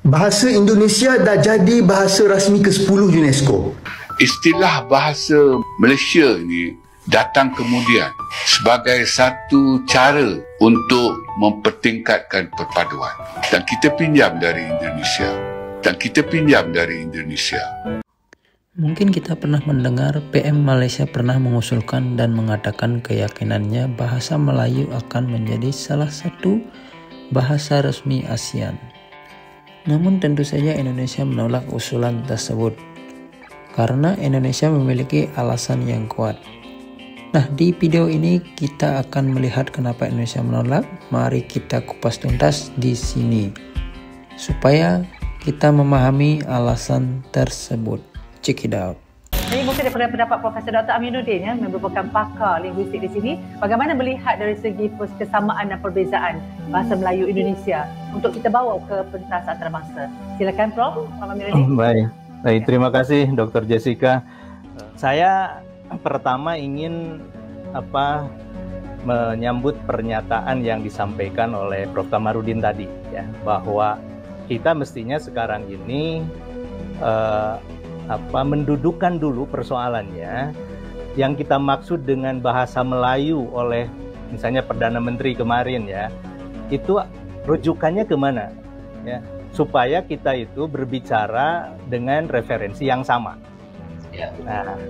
Bahasa Indonesia dah jadi bahasa rasmi ke-10 UNESCO. Istilah bahasa Malaysia ini datang kemudian sebagai satu cara untuk mempertingkatkan perpaduan. Dan kita pinjam dari Indonesia. Mungkin kita pernah mendengar PM Malaysia pernah mengusulkan dan mengatakan keyakinannya bahasa Melayu akan menjadi salah satu bahasa resmi ASEAN. Namun tentu saja Indonesia menolak usulan tersebut karena Indonesia memiliki alasan yang kuat. Nah, di video ini kita akan melihat kenapa Indonesia menolak. Mari kita kupas tuntas di sini supaya kita memahami alasan tersebut. Check it out. Jadi mungkin daripada pendapat Profesor Dr. Aminuddin yang merupakan pakar linguistik di sini, bagaimana melihat dari segi kesamaan dan perbezaan bahasa Melayu Indonesia untuk kita bawa ke pentas antarabangsa. Silakan Prof. Aminuddin. Baik, terima kasih Dr. Jessica. Saya pertama ingin menyambut pernyataan yang disampaikan oleh Prof. Kamarudin tadi, ya, bahwa kita mestinya sekarang ini mendudukkan dulu persoalannya. Yang kita maksud dengan bahasa Melayu oleh misalnya Perdana Menteri kemarin, ya, itu rujukannya kemana, ya, supaya kita itu berbicara dengan referensi yang sama. Nah,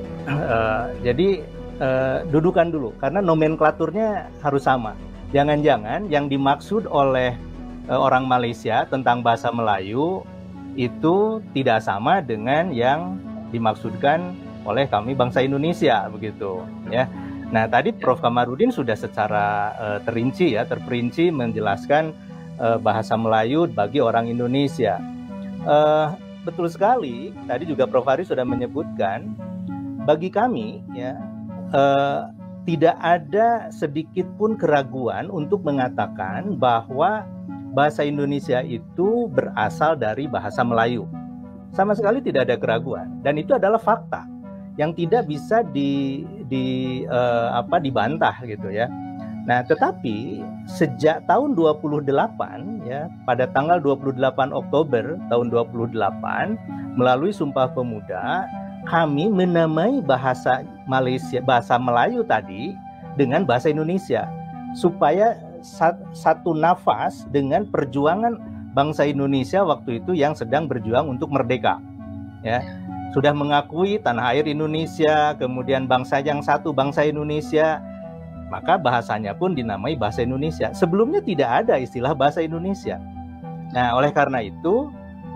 jadi dudukan dulu karena nomenklaturnya harus sama. Jangan-jangan yang dimaksud oleh orang Malaysia tentang bahasa Melayu itu tidak sama dengan yang dimaksudkan oleh kami bangsa Indonesia, begitu, ya. Nah, tadi Prof. Kamarudin sudah secara terperinci menjelaskan bahasa Melayu bagi orang Indonesia. Betul sekali. Tadi juga Prof. Ari sudah menyebutkan, bagi kami, ya, tidak ada sedikit pun keraguan untuk mengatakan bahwa bahasa Indonesia itu berasal dari bahasa Melayu. Sama sekali tidak ada keraguan, dan itu adalah fakta yang tidak bisa dibantah, gitu, ya. Nah, tetapi sejak tahun 28, ya, pada tanggal 28 Oktober tahun 28, melalui Sumpah Pemuda, kami menamai bahasa Malaysia, bahasa Melayu tadi dengan bahasa Indonesia, supaya satu nafas dengan perjuangan bangsa Indonesia waktu itu yang sedang berjuang untuk merdeka, ya. Sudah mengakui tanah air Indonesia, kemudian bangsa yang satu, bangsa Indonesia, maka bahasanya pun dinamai bahasa Indonesia. Sebelumnya tidak ada istilah bahasa Indonesia. Nah, oleh karena itu,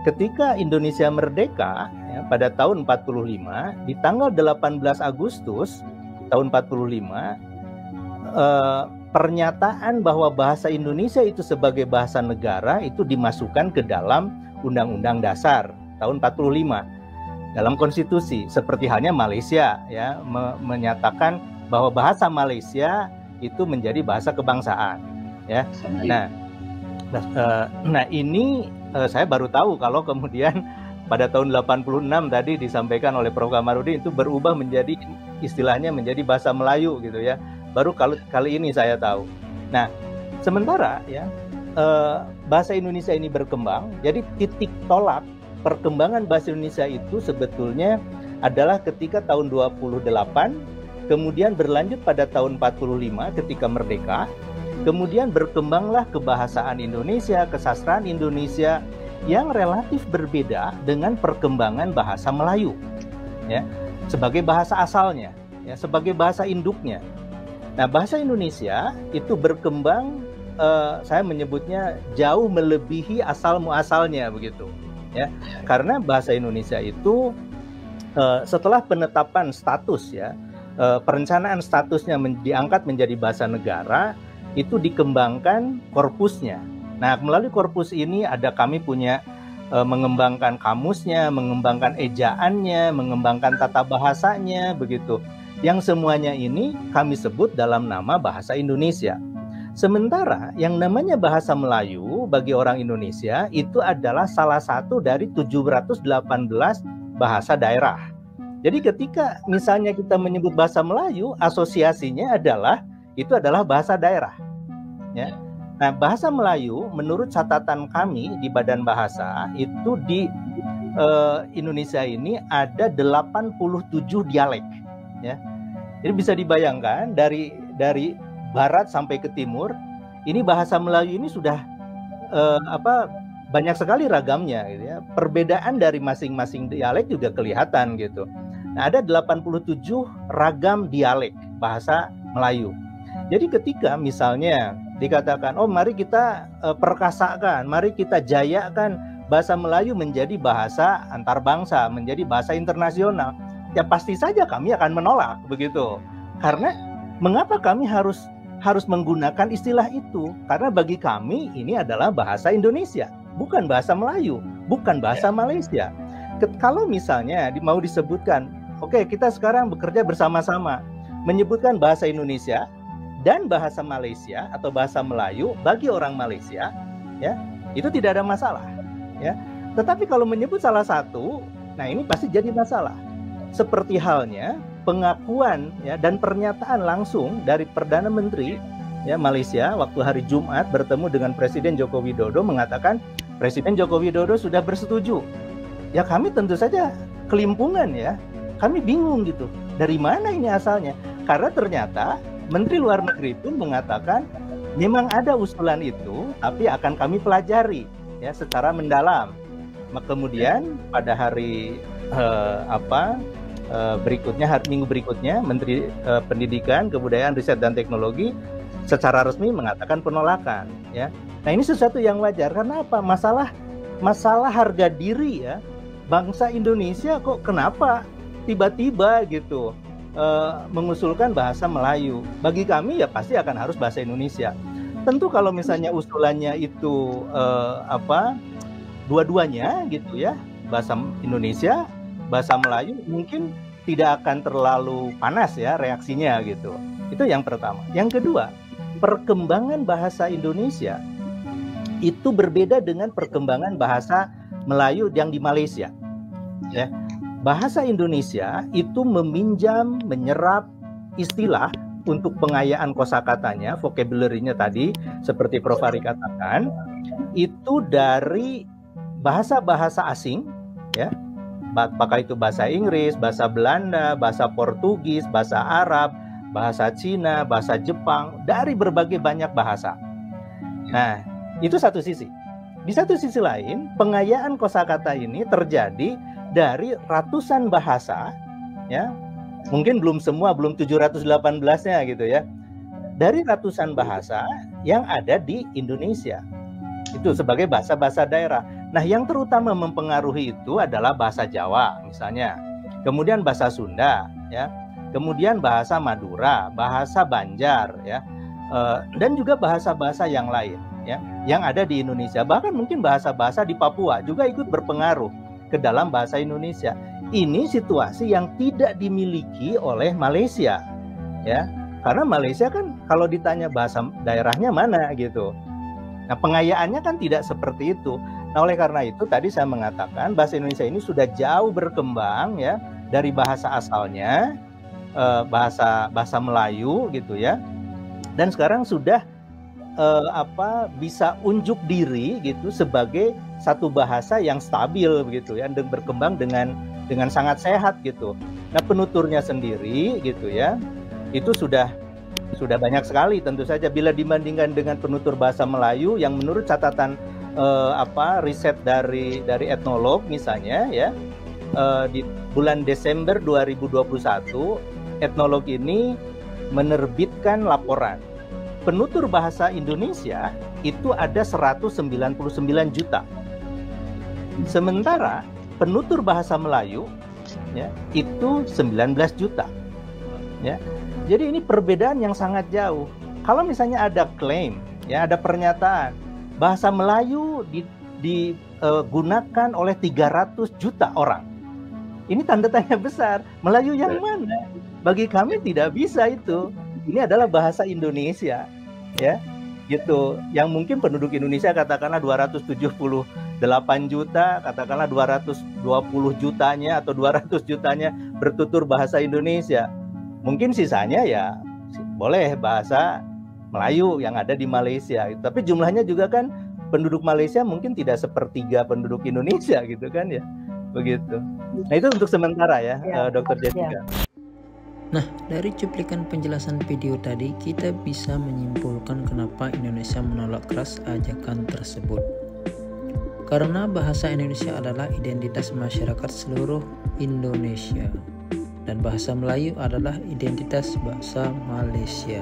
ketika Indonesia merdeka, ya, pada tahun 45, di tanggal 18 Agustus tahun 45, pernyataan bahwa bahasa Indonesia itu sebagai bahasa negara itu dimasukkan ke dalam Undang-Undang Dasar tahun 45 dalam konstitusi, seperti halnya Malaysia, ya, menyatakan bahwa bahasa Malaysia itu menjadi bahasa kebangsaan, ya. Nah, ini saya baru tahu kalau kemudian pada tahun 86 tadi disampaikan oleh Prof. Kamarudin itu berubah menjadi istilahnya menjadi bahasa Melayu, gitu, ya. Baru kali ini saya tahu. Nah, sementara, ya, bahasa Indonesia ini berkembang. Jadi titik tolak perkembangan bahasa Indonesia itu sebetulnya adalah ketika tahun 28, kemudian berlanjut pada tahun 45 ketika merdeka, kemudian berkembanglah kebahasaan Indonesia, kesastraan Indonesia yang relatif berbeda dengan perkembangan bahasa Melayu, ya, sebagai bahasa asalnya, ya, sebagai bahasa induknya. Nah, bahasa Indonesia itu berkembang, saya menyebutnya jauh melebihi asal muasalnya, begitu, ya. Karena bahasa Indonesia itu setelah penetapan status, ya, perencanaan statusnya diangkat menjadi bahasa negara, itu dikembangkan korpusnya. Nah, melalui korpus ini kami punya mengembangkan kamusnya, mengembangkan ejaannya, mengembangkan tata bahasanya, begitu. Yang semuanya ini kami sebut dalam nama bahasa Indonesia. Sementara yang namanya bahasa Melayu bagi orang Indonesia itu adalah salah satu dari 718 bahasa daerah. Jadi ketika misalnya kita menyebut bahasa Melayu, asosiasinya adalah bahasa daerah, ya. Nah, bahasa Melayu menurut catatan kami di Badan Bahasa itu di Indonesia ini ada 87 dialek, ya. Jadi bisa dibayangkan dari barat sampai ke timur, ini bahasa Melayu ini sudah banyak sekali ragamnya, gitu ya. Perbedaan dari masing-masing dialek juga kelihatan gitu. Nah, ada 87 ragam dialek bahasa Melayu. Jadi ketika misalnya dikatakan, oh mari kita perkasakan, mari kita jayakan bahasa Melayu menjadi bahasa antar bangsa, menjadi bahasa internasional, ya pasti saja kami akan menolak begitu. Karena mengapa kami harus menggunakan istilah itu? Karena bagi kami ini adalah bahasa Indonesia, bukan bahasa Melayu, bukan bahasa Malaysia. Kalau misalnya mau disebutkan, oke, kita sekarang bekerja bersama-sama menyebutkan bahasa Indonesia dan bahasa Malaysia atau bahasa Melayu bagi orang Malaysia, ya, itu tidak ada masalah, ya. Tetapi kalau menyebut salah satu, nah ini pasti jadi masalah. Seperti halnya pengakuan, ya, dan pernyataan langsung dari Perdana Menteri, ya, Malaysia waktu hari Jumat bertemu dengan Presiden Joko Widodo mengatakan Presiden Joko Widodo sudah bersetuju. Ya kami tentu saja kelimpungan, ya. Kami bingung gitu. Dari mana ini asalnya? Karena ternyata Menteri Luar Negeri pun mengatakan memang ada usulan itu, tapi akan kami pelajari, ya, secara mendalam. Kemudian pada hari berikutnya, minggu berikutnya, Menteri Pendidikan, Kebudayaan, Riset dan Teknologi secara resmi mengatakan penolakan, ya. Nah ini sesuatu yang wajar. Karena apa? Masalah harga diri, ya, bangsa Indonesia kok kenapa tiba-tiba gitu mengusulkan bahasa Melayu. Bagi kami ya pasti akan harus bahasa Indonesia. Tentu kalau misalnya usulannya itu dua-duanya gitu, ya, bahasa Indonesia, bahasa Melayu, mungkin tidak akan terlalu panas, ya, reaksinya gitu. Itu yang pertama. Yang kedua, perkembangan bahasa Indonesia itu berbeda dengan perkembangan bahasa Melayu yang di Malaysia, ya. Bahasa Indonesia itu menyerap istilah untuk pengayaan kosakatanya, vocabulary-nya tadi, seperti Prof. Ari katakan, itu dari bahasa-bahasa asing, ya, apakah itu bahasa Inggris, bahasa Belanda, bahasa Portugis, bahasa Arab, bahasa Cina, bahasa Jepang, dari berbagai banyak bahasa. Nah, itu satu sisi. Di satu sisi lain, pengayaan kosakata ini terjadi dari ratusan bahasa, ya, mungkin belum semua, belum 718-nya gitu, ya, dari ratusan bahasa yang ada di Indonesia itu sebagai bahasa-bahasa daerah. Nah, yang terutama mempengaruhi itu adalah bahasa Jawa misalnya, kemudian bahasa Sunda, ya, kemudian bahasa Madura, bahasa Banjar, ya, dan juga bahasa-bahasa yang lain, ya, yang ada di Indonesia. Bahkan mungkin bahasa-bahasa di Papua juga ikut berpengaruh ke dalam bahasa Indonesia. Ini situasi yang tidak dimiliki oleh Malaysia, ya, karena Malaysia kan kalau ditanya bahasa daerahnya mana gitu. Nah, pengayaannya kan tidak seperti itu. Nah, oleh karena itu tadi saya mengatakan bahasa Indonesia ini sudah jauh berkembang, ya, dari bahasa asalnya, bahasa Melayu gitu, ya, dan sekarang sudah bisa unjuk diri gitu sebagai satu bahasa yang stabil begitu, ya, dan berkembang dengan sangat sehat gitu. Nah, penuturnya sendiri gitu, ya, itu sudah banyak sekali tentu saja bila dibandingkan dengan penutur bahasa Melayu yang menurut catatan riset dari etnolog misalnya, ya, di bulan Desember 2021 etnolog ini menerbitkan laporan penutur bahasa Indonesia itu ada 199 juta. Sementara penutur bahasa Melayu, ya, itu 19 juta. Ya. Jadi ini perbedaan yang sangat jauh. Kalau misalnya ada klaim, ya, ada pernyataan bahasa Melayu digunakan oleh 300 juta orang. Ini tanda tanya besar. Melayu yang mana? Bagi kami tidak bisa itu. Ini adalah bahasa Indonesia, ya, gitu. Yang mungkin penduduk Indonesia katakanlah 278 juta, katakanlah 220 jutanya atau 200 jutanya bertutur bahasa Indonesia. Mungkin sisanya ya boleh bahasa Melayu yang ada di Malaysia. Tapi jumlahnya juga kan penduduk Malaysia mungkin tidak sepertiga penduduk Indonesia gitu kan ya, begitu. Nah itu untuk sementara ya, Dr. Jessica. Nah, dari cuplikan penjelasan video tadi, kita bisa menyimpulkan kenapa Indonesia menolak keras ajakan tersebut. Karena bahasa Indonesia adalah identitas masyarakat seluruh Indonesia, dan bahasa Melayu adalah identitas bangsa Malaysia.